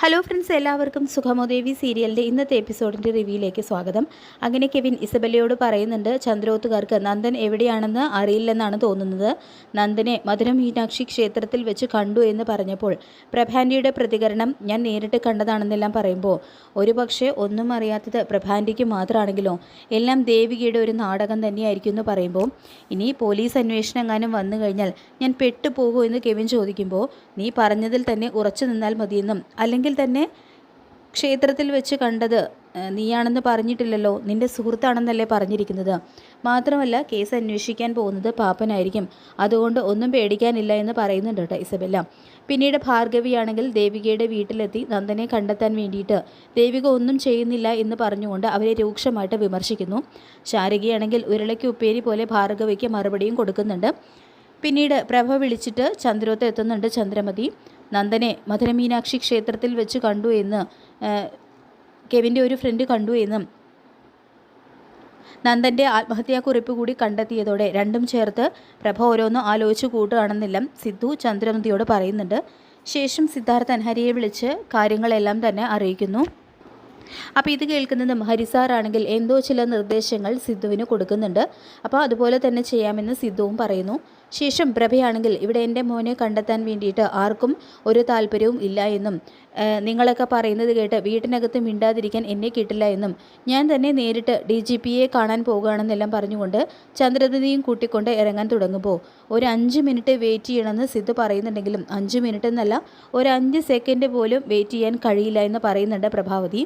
Hello friends, എല്ലാവർക്കും സുഖമോദേവി സീരിയലിൻ്റെ ഇന്നത്തെ എപ്പിസോഡിൻ്റെ റിവ്യൂയിലേക്ക് സ്വാഗതം. അങ്ങനെ കെവിൻ ഇസബെല്ലയോട് പറയുന്നുണ്ട്, ചന്ദ്രോത്തുകാർക്ക് നന്ദൻ എവിടെയാണെന്ന് അറിയില്ലെന്നാണ് തോന്നുന്നത്. നന്ദനെ മധുര മീനാക്ഷി ക്ഷേത്രത്തിൽ വെച്ച് കണ്ടു എന്ന് പറഞ്ഞപ്പോൾ പ്രഭാൻറ്റിയുടെ പ്രതികരണം ഞാൻ നേരിട്ട് കണ്ടതാണെന്നെല്ലാം പറയുമ്പോൾ ഒരുപക്ഷെ ഒന്നും അറിയാത്തത് പ്രഭാൻറ്റിക്ക് മാത്രമാണെങ്കിലോ എല്ലാം ദേവികയുടെ ഒരു നാടകം തന്നെയായിരിക്കും എന്ന് പറയുമ്പോൾ ഇനി പോലീസ് അന്വേഷണം എങ്ങാനും വന്നു കഴിഞ്ഞാൽ ഞാൻ പെട്ടുപോകുമോ എന്ന് കെവിൻ ചോദിക്കുമ്പോൾ നീ പറഞ്ഞതിൽ തന്നെ ഉറച്ചു നിന്നാൽ മതിയെന്നും അല്ലെങ്കിൽ തന്നെ ക്ഷേത്രത്തിൽ വെച്ച് കണ്ടത് നീയാണെന്ന് പറഞ്ഞിട്ടില്ലല്ലോ, നിന്റെ സുഹൃത്താണെന്നല്ലേ പറഞ്ഞിരിക്കുന്നത്. മാത്രമല്ല കേസ് അന്വേഷിക്കാൻ പോകുന്നത് പാപ്പനായിരിക്കും, അതുകൊണ്ട് ഒന്നും പേടിക്കാനില്ല എന്ന് പറയുന്നുണ്ട് കേട്ടോ ഇസബെല്ല. പിന്നീട് ഭാർഗവിയാണെങ്കിൽ ദേവികയുടെ വീട്ടിലെത്തി നന്ദനെ കണ്ടെത്താൻ വേണ്ടിയിട്ട് ദേവിക ഒന്നും ചെയ്യുന്നില്ല എന്ന് പറഞ്ഞുകൊണ്ട് അവരെ രൂക്ഷമായിട്ട് വിമർശിക്കുന്നു. ശാരികയാണെങ്കിൽ ഉരുളയ്ക്ക് ഉപ്പേരി പോലെ ഭാർഗവിക്ക് മറുപടിയും കൊടുക്കുന്നുണ്ട്. പിന്നീട് പ്രഭ വിളിച്ചിട്ട് ചന്ദ്രോത്ത് എത്തുന്നുണ്ട്. ചന്ദ്രമതി നന്ദനെ മധുര മീനാക്ഷി ക്ഷേത്രത്തിൽ വെച്ച് കണ്ടു എന്ന് കെവിൻ്റെ ഒരു ഫ്രണ്ട് കണ്ടു എന്നും നന്ദൻ്റെ ആത്മഹത്യാക്കുറിപ്പ് കൂടി കണ്ടെത്തിയതോടെ രണ്ടും ചേർത്ത് പ്രഭ ഓരോന്ന് ആലോചിച്ച് കൂട്ടുകയാണെന്നെല്ലാം സിദ്ധു ചന്ദ്രമതിയോട് പറയുന്നുണ്ട്. ശേഷം സിദ്ധാർത്ഥൻ ഹരിയെ വിളിച്ച് കാര്യങ്ങളെല്ലാം തന്നെ അറിയിക്കുന്നു. അപ്പോൾ ഇത് കേൾക്കുന്നതും ഹരിസാറാണെങ്കിൽ എന്തോ ചില നിർദ്ദേശങ്ങൾ സിദ്ധുവിന് കൊടുക്കുന്നുണ്ട്. അപ്പോൾ അതുപോലെ തന്നെ ചെയ്യാമെന്ന് സിദ്ധുവും പറയുന്നു. ശേഷം പ്രഭയാണെങ്കിൽ ഇവിടെ എൻ്റെ മോനെ കണ്ടെത്താൻ വേണ്ടിയിട്ട് ആർക്കും ഒരു താല്പര്യവും ഇല്ല എന്നും നിങ്ങളൊക്കെ പറയുന്നത് കേട്ട് വീട്ടിനകത്ത് മിണ്ടാതിരിക്കാൻ എന്നെ കിട്ടില്ല എന്നും ഞാൻ തന്നെ നേരിട്ട് DGPയെ കാണാൻ പോകുകയാണെന്നെല്ലാം പറഞ്ഞുകൊണ്ട് ചന്ദ്രമതിയും കൂട്ടിക്കൊണ്ട് ഇറങ്ങാൻ തുടങ്ങുമ്പോൾ ഒരു 5 മിനിറ്റ് വെയിറ്റ് ചെയ്യണമെന്ന് സിദ്ധു പറയുന്നുണ്ടെങ്കിലും 5 മിനിറ്റ് എന്നല്ല, ഒരു 5 സെക്കൻഡ് പോലും വെയിറ്റ് ചെയ്യാൻ കഴിയില്ല എന്ന് പറയുന്നുണ്ട് പ്രഭാവതി.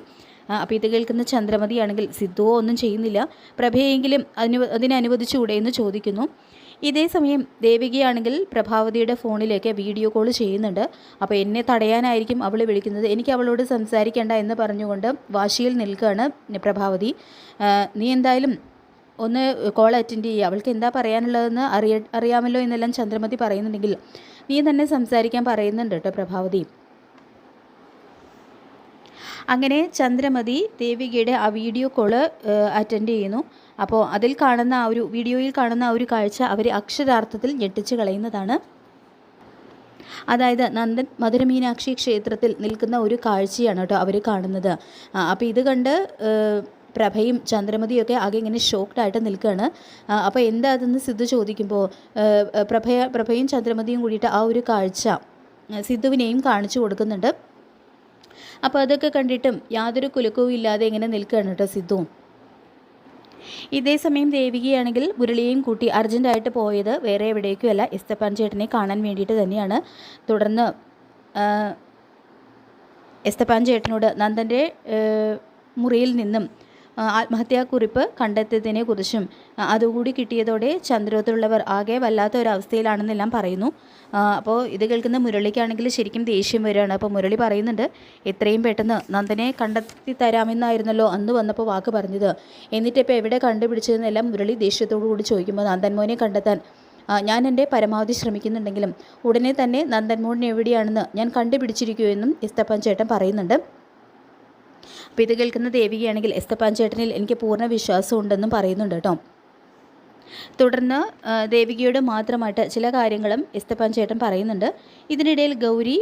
അപ്പോൾ ഇത് കേൾക്കുന്ന ചന്ദ്രമതിയാണെങ്കിൽ സിദ്ധുവോ ഒന്നും ചെയ്യുന്നില്ല, പ്രഭയെങ്കിലും അതിനനുവദിച്ചുകൂടെ എന്ന് ചോദിക്കുന്നു. ഇതേ സമയം ദേവികയാണെങ്കിൽ പ്രഭാവതിയുടെ ഫോണിലേക്ക് വീഡിയോ കോൾ ചെയ്യുന്നുണ്ട്. അപ്പോൾ എന്നെ തടയാനായിരിക്കും അവൾ വിളിക്കുന്നത്, എനിക്ക് അവളോട് സംസാരിക്കേണ്ട എന്ന് പറഞ്ഞുകൊണ്ട് വാശിയിൽ നിൽക്കുകയാണ് പ്രഭാവതി. നീ എന്തായാലും ഒന്ന് കോൾ അറ്റൻഡ് ചെയ്യുക, അവൾക്ക് എന്താ പറയാനുള്ളതെന്ന് അറിയാമല്ലോ എന്നെല്ലാം ചന്ദ്രമതി പറയുന്നുണ്ടെങ്കിൽ നീ തന്നെ സംസാരിക്കാൻ പറയുന്നുണ്ട് കേട്ടോ പ്രഭാവതി. അങ്ങനെ ചന്ദ്രമതി ദേവികയുടെ ആ വീഡിയോ കോള് അറ്റൻഡ് ചെയ്യുന്നു. അപ്പോൾ അതിൽ കാണുന്ന വീഡിയോയിൽ കാണുന്ന ഒരു കാഴ്ച അവർ അക്ഷരാർത്ഥത്തിൽ ഞെട്ടിച്ച് കളയുന്നതാണ്. അതായത് നന്ദൻ മധുര മീനാക്ഷി ക്ഷേത്രത്തിൽ നിൽക്കുന്ന ഒരു കാഴ്ചയാണ് കേട്ടോ അവർ കാണുന്നത്. അപ്പോൾ ഇത് കണ്ട് പ്രഭയും ചന്ദ്രമതിയൊക്കെ ആകെ ഇങ്ങനെ ഷോക്ക്ഡായിട്ട് നിൽക്കുകയാണ്. അപ്പോൾ എന്താ അതെന്ന് സിദ്ധു ചോദിക്കുമ്പോൾ പ്രഭയും ചന്ദ്രമതിയും കൂടിയിട്ട് ആ ഒരു കാഴ്ച സിദ്ധുവിനെയും കാണിച്ചു കൊടുക്കുന്നുണ്ട്. അപ്പോൾ അതൊക്കെ കണ്ടിട്ടും യാതൊരു കുലുക്കവും ഇല്ലാതെ ഇങ്ങനെ നിൽക്കുകയാണ് കേട്ടോ സിദ്ധു. ഇതേ സമയം ദേവികയാണെങ്കിൽ മുരളിയെയും കൂട്ടി അർജൻറ്റായിട്ട് പോയത് വേറെ എവിടേക്കുമല്ല, എസ്തപ്പാൻ ചേട്ടനെ കാണാൻ വേണ്ടിയിട്ട് തന്നെയാണ്. തുടർന്ന് എസ്തപ്പാൻ ചേട്ടനോട് നന്ദൻ്റെ മുറിയിൽ നിന്നും ആത്മഹത്യാക്കുറിപ്പ് കണ്ടെത്തിയതിനെക്കുറിച്ചും അതുകൂടി കിട്ടിയതോടെ ചന്ദ്രോത്തുള്ളവർ ആകെ വല്ലാത്ത ഒരവസ്ഥയിലാണെന്നെല്ലാം പറയുന്നു. അപ്പോൾ ഇത് കേൾക്കുന്ന മുരളിക്കാണെങ്കിൽ ശരിക്കും ദേഷ്യം വരികയാണ്. അപ്പോൾ മുരളി പറയുന്നുണ്ട്, എത്രയും പെട്ടെന്ന് നന്ദനെ കണ്ടെത്തി തരാമെന്നായിരുന്നല്ലോ അന്ന് വന്നപ്പോൾ വാക്ക് പറഞ്ഞത്, എന്നിട്ടിപ്പോൾ എവിടെ കണ്ടുപിടിച്ചതെന്നെല്ലാം മുരളി ദേഷ്യത്തോടു കൂടി ചോദിക്കുമ്പോൾ നന്ദൻ മോനെ കണ്ടെത്താൻ ഞാൻ എൻ്റെ പരമാവധി ശ്രമിക്കുന്നുണ്ടെങ്കിലും ഉടനെ തന്നെ നന്ദൻ മോൻ എവിടെയാണെന്ന് ഞാൻ കണ്ടുപിടിച്ചിരിക്കുമെന്നും എസ്തപ്പാൻ ചേട്ടൻ പറയുന്നുണ്ട്. അപ്പോൾ ഇത് കേൾക്കുന്ന ദേവികയാണെങ്കിൽ എസ്തപ്പാൻ ചേട്ടനിൽ എനിക്ക് പൂർണ്ണ വിശ്വാസമുണ്ടെന്നും പറയുന്നുണ്ട് കേട്ടോ. തുടർന്ന് ദേവികയോട് മാത്രമായിട്ട് ചില കാര്യങ്ങളും എസ്തപ്പാൻ ചേട്ടൻ പറയുന്നുണ്ട്. ഇതിനിടയിൽ ഗൗരി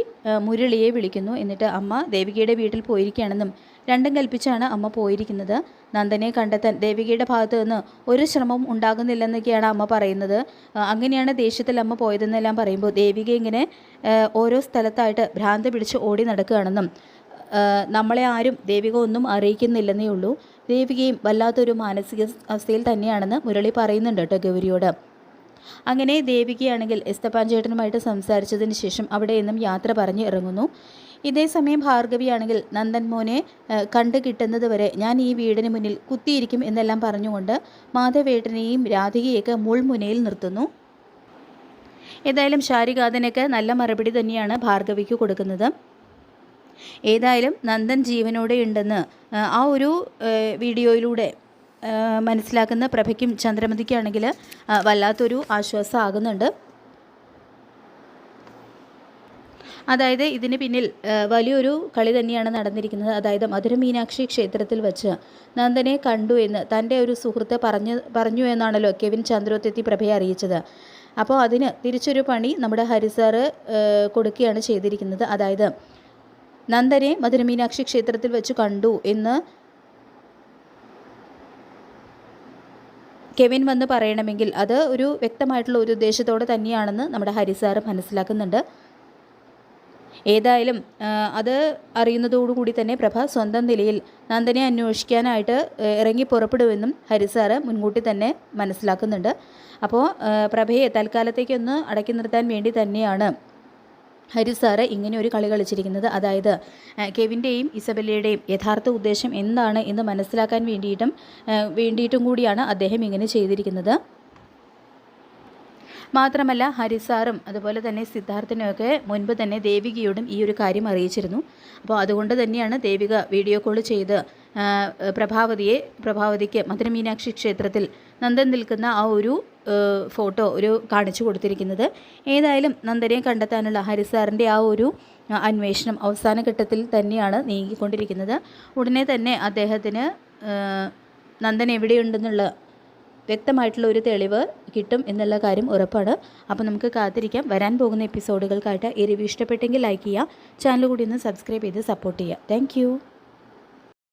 മുരളിയെ വിളിക്കുന്നു. എന്നിട്ട് അമ്മ ദേവികയുടെ വീട്ടിൽ പോയിരിക്കുകയാണെന്നും രണ്ടും കൽപ്പിച്ചാണ് അമ്മ പോയിരിക്കുന്നത്. നന്ദനെ കണ്ടെത്താൻ ദേവികയുടെ ഭാഗത്ത് നിന്ന് ഒരു ശ്രമം ഉണ്ടാകുന്നില്ലെന്നൊക്കെയാണ് അമ്മ പറയുന്നത്. അങ്ങനെയാണ് ദേഷ്യത്തിൽ അമ്മ പോയതെന്നെല്ലാം പറയുമ്പോൾ ദേവിക ഇങ്ങനെ ഓരോ സ്ഥലത്തായിട്ട് ഭ്രാന്ത് പിടിച്ച് ഓടി നടക്കുകയാണെന്നും നമ്മളെ ആരും ദേവിക ഒന്നും അറിയിക്കുന്നില്ലെന്നേ ഉള്ളൂ, ദേവികയും വല്ലാത്തൊരു മാനസിക അവസ്ഥയിൽ തന്നെയാണെന്ന് മുരളി പറയുന്നുണ്ട് കേട്ടോ ഗൗരിയോട്. അങ്ങനെ ദേവികയാണെങ്കിൽ എസ്തപ്പാൻ ചേട്ടനുമായിട്ട് സംസാരിച്ചതിന് ശേഷം അവിടെ നിന്നും യാത്ര പറഞ്ഞ് ഇറങ്ങുന്നു. ഇതേ സമയം ഭാർഗവിയാണെങ്കിൽ നന്ദൻ മോനെ കണ്ടു കിട്ടുന്നത് വരെ ഞാൻ ഈ വീടിന് മുന്നിൽ കുത്തിയിരിക്കും എന്നെല്ലാം പറഞ്ഞുകൊണ്ട് മാധവേട്ടനെയും രാധികയൊക്കെ മുൾമുനയിൽ നിർത്തുന്നു. ഏതായാലും ശാരികാതനൊക്കെ നല്ല മറുപടി തന്നെയാണ് ഭാർഗവിക്ക് കൊടുക്കുന്നത്. ഏതായാലും നന്ദൻ ജീവനോടെ ഉണ്ടെന്ന് ആ ഒരു വീഡിയോയിലൂടെ മനസ്സിലാക്കുന്ന പ്രഭയ്ക്കും ചന്ദ്രമതിക്കാണെങ്കിൽ വല്ലാത്തൊരു ആശ്വാസമാകുന്നുണ്ട്. അതായത് ഇതിന് പിന്നിൽ വലിയൊരു കളി തന്നെയാണ് നടന്നിരിക്കുന്നത്. അതായത് മധുര മീനാക്ഷി ക്ഷേത്രത്തിൽ വെച്ച് നന്ദനെ കണ്ടു എന്ന് തൻ്റെ ഒരു സുഹൃത്ത് പറഞ്ഞു എന്നാണല്ലോ കെവിൻ ചന്ദ്രോത്തെത്തി പ്രഭയെ അറിയിച്ചത്. അപ്പോൾ അതിന് തിരിച്ചൊരു പണി നമ്മുടെ ഹരിസാറ് കൊടുക്കുകയാണ് ചെയ്തിരിക്കുന്നത്. അതായത് നന്ദനെ മധുരമീനാക്ഷി ക്ഷേത്രത്തിൽ വെച്ച് കണ്ടു എന്ന് കെവിൻ വന്ന് പറയണമെങ്കിൽ അത് ഒരു വ്യക്തമായിട്ടുള്ള ഒരു ഉദ്ദേശത്തോടെ തന്നെയാണെന്ന് നമ്മുടെ ഹരിസാറ് മനസ്സിലാക്കുന്നുണ്ട്. ഏതായാലും അത് അറിയുന്നതോടുകൂടി തന്നെ പ്രഭ സ്വന്തം നിലയിൽ നന്ദനെ അന്വേഷിക്കാനായിട്ട് ഇറങ്ങി പുറപ്പെടുമെന്നും ഹരിസാറ് മുൻകൂട്ടി തന്നെ മനസ്സിലാക്കുന്നുണ്ട്. അപ്പോൾ പ്രഭയെ തൽക്കാലത്തേക്കൊന്ന് അടക്കി നിർത്താൻ വേണ്ടി തന്നെയാണ് ഹരിസാറ് ഇങ്ങനെ ഒരു കളി കളിച്ചിരിക്കുന്നത്. അതായത് കെവിൻ്റെയും ഇസബെല്ലയുടെയും യഥാർത്ഥ ഉദ്ദേശം എന്താണ് എന്ന് മനസ്സിലാക്കാൻ വേണ്ടിയിട്ടും കൂടിയാണ് അദ്ദേഹം ഇങ്ങനെ ചെയ്തിരിക്കുന്നത്. മാത്രമല്ല ഹരിസാറും അതുപോലെ തന്നെ സിദ്ധാർത്ഥിനുമൊക്കെ മുൻപ് തന്നെ ദേവികയോടും ഈ ഒരു കാര്യം അറിയിച്ചിരുന്നു. അപ്പോൾ അതുകൊണ്ട് തന്നെയാണ് ദേവിക വീഡിയോ കോൾ ചെയ്ത് പ്രഭാവതിക്ക് മധുരമീനാക്ഷി ക്ഷേത്രത്തിൽ നന്ദൻ നിൽക്കുന്ന ആ ഒരു ഫോട്ടോ കാണിച്ചു കൊടുത്തിരിക്കുന്നത്. ഏതായാലും നന്ദനെ കണ്ടെത്താനുള്ള ഹരിസാറിൻ്റെ ആ ഒരു അന്വേഷണം അവസാന ഘട്ടത്തിൽ തന്നെയാണ് നീങ്ങിക്കൊണ്ടിരിക്കുന്നത്. ഉടനെ തന്നെ അദ്ദേഹത്തിന് നന്ദൻ എവിടെയുണ്ടെന്നുള്ള വ്യക്തമായിട്ടുള്ള ഒരു തെളിവ് കിട്ടും എന്നുള്ള കാര്യം ഉറപ്പാണ്. അപ്പോൾ നമുക്ക് കാത്തിരിക്കാം വരാൻ പോകുന്ന എപ്പിസോഡുകൾക്കായിട്ട്. ഈ റിവ്യൂ ഇഷ്ടപ്പെട്ടെങ്കിൽ ലൈക്ക് ചെയ്യുക, ചാനൽ കൂടി ഒന്ന് സബ്സ്ക്രൈബ് ചെയ്ത് സപ്പോർട്ട് ചെയ്യുക. താങ്ക്